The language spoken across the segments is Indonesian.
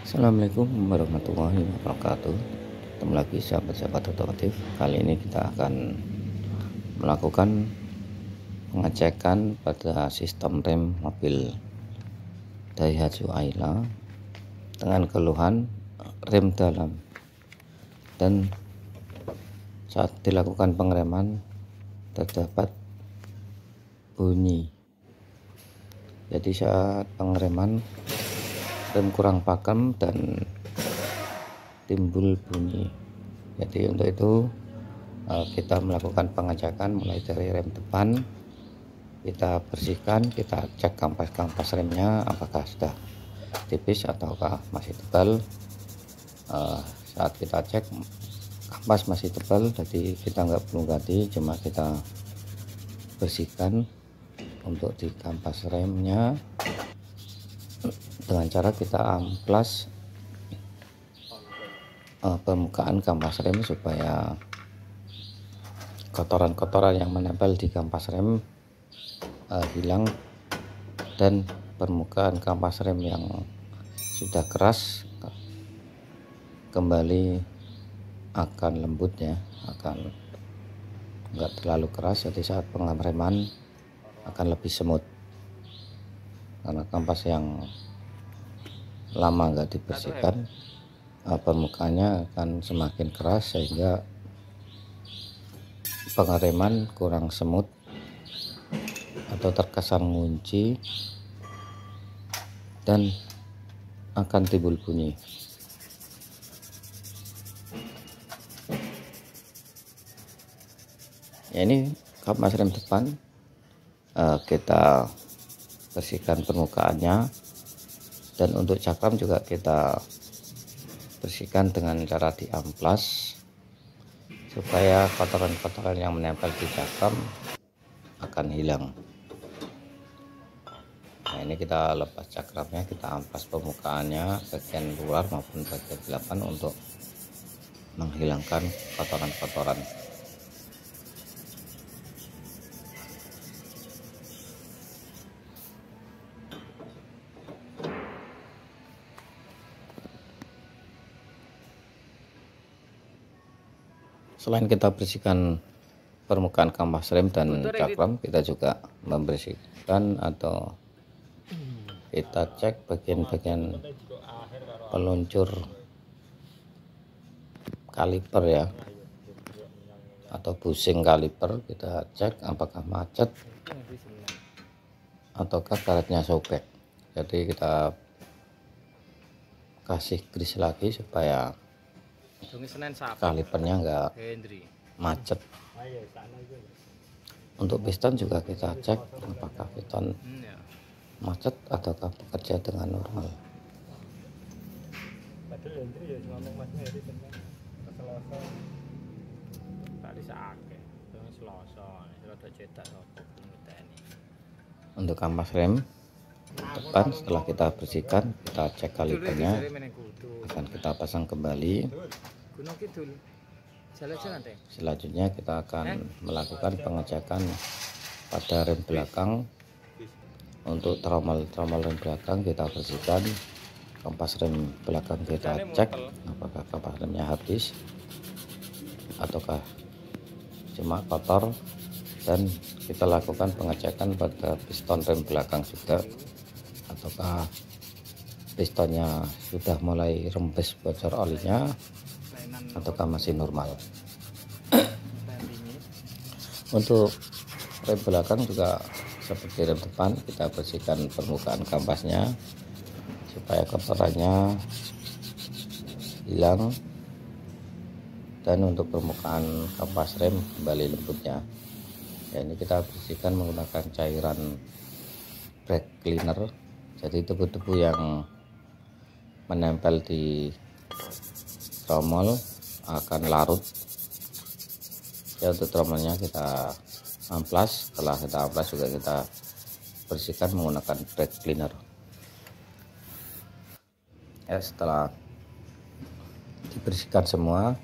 Assalamualaikum warahmatullahi wabarakatuh. Ketemu lagi sahabat-sahabat otomotif. Kali ini kita akan melakukan pengecekan pada sistem rem mobil Daihatsu Ayla dengan keluhan rem dalam, dan saat dilakukan pengereman terdapat bunyi. Jadi saat pengereman rem kurang pakem dan timbul bunyi. Jadi untuk itu kita melakukan pengecekan mulai dari rem depan, kita bersihkan, kita cek kampas remnya apakah sudah tipis ataukah masih tebal. Saat kita cek kampas masih tebal, jadi kita nggak perlu ganti, cuma kita bersihkan untuk di kampas remnya dengan cara kita amplas permukaan kampas rem supaya kotoran-kotoran yang menempel di kampas rem hilang, dan permukaan kampas rem yang sudah keras kembali akan lembut ya, akan enggak terlalu keras. Jadi saat pengereman akan lebih semut, karena kampas yang lama nggak dibersihkan permukaannya akan semakin keras sehingga pengereman kurang semut atau terkesan ngunci dan akan timbul bunyi. Ya, ini kampas rem depan, kita bersihkan permukaannya, dan untuk cakram juga kita bersihkan dengan cara diamplas supaya kotoran-kotoran yang menempel di cakram akan hilang. Nah, ini kita lepas cakramnya, kita amplas permukaannya bagian luar maupun bagian belakang untuk menghilangkan kotoran-kotoran. Selain kita bersihkan permukaan kampas rem dan cakram, kita juga membersihkan atau kita cek bagian-bagian peluncur kaliper ya, atau busing kaliper. Kita cek apakah macet ataukah karetnya sobek. Jadi kita kasih grease lagi supaya kalipernya enggak macet. Untuk piston juga kita cek apakah piston macet ataukah bekerja dengan normal. Untuk kampas rem depan, setelah kita bersihkan, kita cek kalipernya, akan kita pasang kembali. Selanjutnya kita akan melakukan pengecekan pada rem belakang. Untuk tromol rem belakang kita bersihkan, kampas rem belakang kita cek apakah kampas remnya habis ataukah cuma kotor, dan kita lakukan pengecekan pada piston rem belakang juga, ataukah pistonnya sudah mulai rembes bocor olinya ataukah masih normal. Untuk rem belakang juga seperti rem depan, kita bersihkan permukaan kampasnya supaya kotorannya hilang, dan untuk permukaan kampas rem kembali lembutnya. Ya, ini kita bersihkan menggunakan cairan brake cleaner. Jadi debu-debu yang menempel di tromol akan larut. Ya, untuk tromolnya kita amplas. Setelah kita amplas juga kita bersihkan menggunakan brake cleaner. Ya, setelah dibersihkan semua,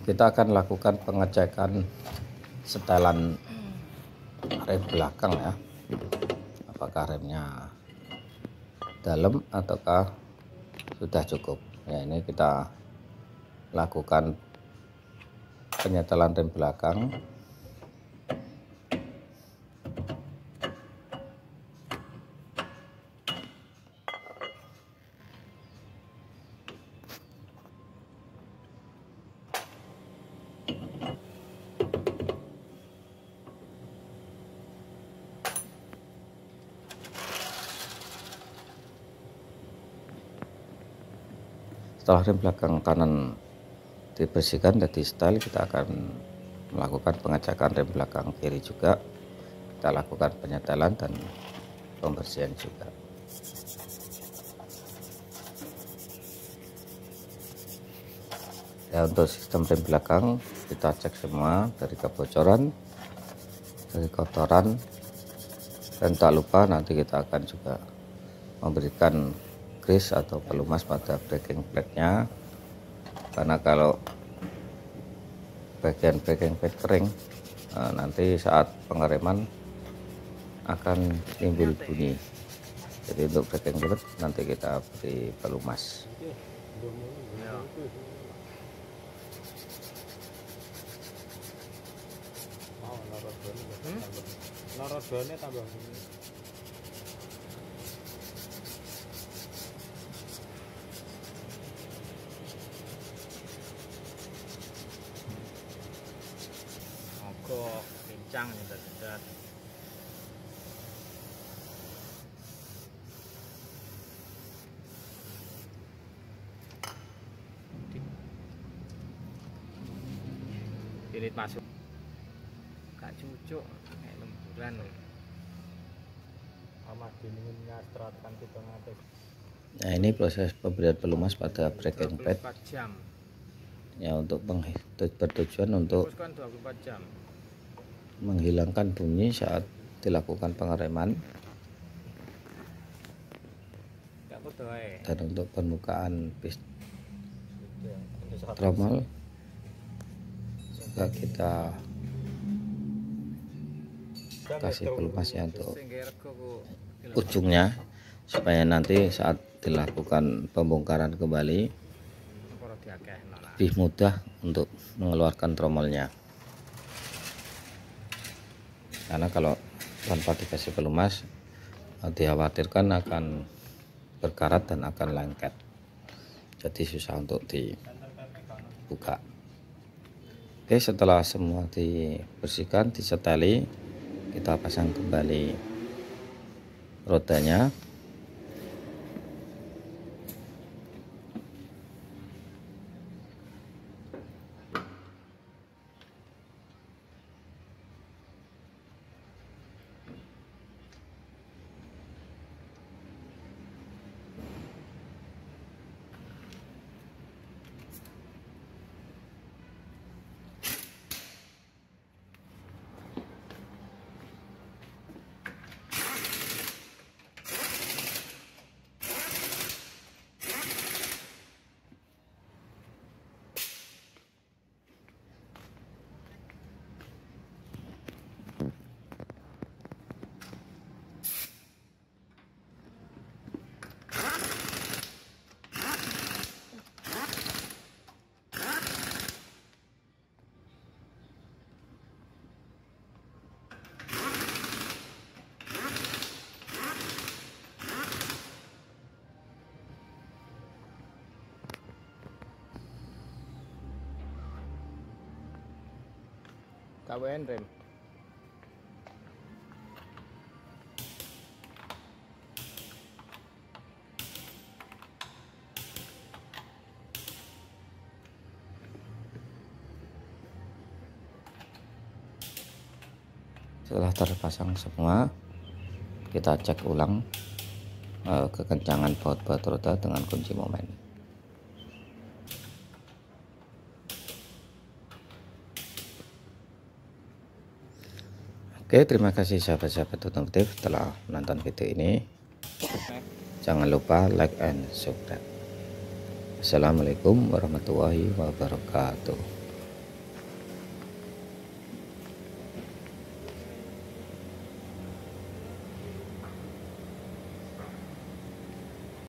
kita akan lakukan pengecekan setelan rem belakang ya, apakah remnya dalam ataukah sudah cukup. Ya, ini kita lakukan penyetelan rem belakang. Setelah rem belakang kanan dibersihkan dan di setel, kita akan melakukan pengecekan rem belakang kiri juga. Kita lakukan penyetelan dan pembersihan juga. Ya, untuk sistem rem belakang kita cek semua dari kebocoran, dari kotoran, dan tak lupa nanti kita akan juga memberikan grease atau pelumas pada braking pad-nya, karena kalau bagian braking pad kering, nanti saat pengereman akan timbul bunyi. Jadi untuk braking pad nanti kita beri pelumas. Mogok pincang nyedat-nyedat. Pirit masuk. Gak cucuk kayak lemburan. Amat dingin ngastratkan 700. Nah, ini proses pemberian pelumas pada braking pad. 24 jam. Ya, untuk bertujuan untuk menghilangkan bunyi saat dilakukan pengereman dan untuk permukaan tromol juga kita kasih pelumasnya untuk ujungnya, supaya nanti saat dilakukan pembongkaran kembali lebih mudah untuk mengeluarkan tromolnya. Karena kalau tanpa dikasih pelumas, dikhawatirkan akan berkarat dan akan lengket, jadi susah untuk dibuka. Oke, setelah semua dibersihkan, diseteli, kita pasang kembali rodanya. KWN rem. Setelah terpasang semua, kita cek ulang kekencangan baut roda dengan kunci momen. Oke, terima kasih sahabat-sahabat otomotif telah menonton video ini. Jangan lupa like and subscribe. Assalamualaikum warahmatullahi wabarakatuh.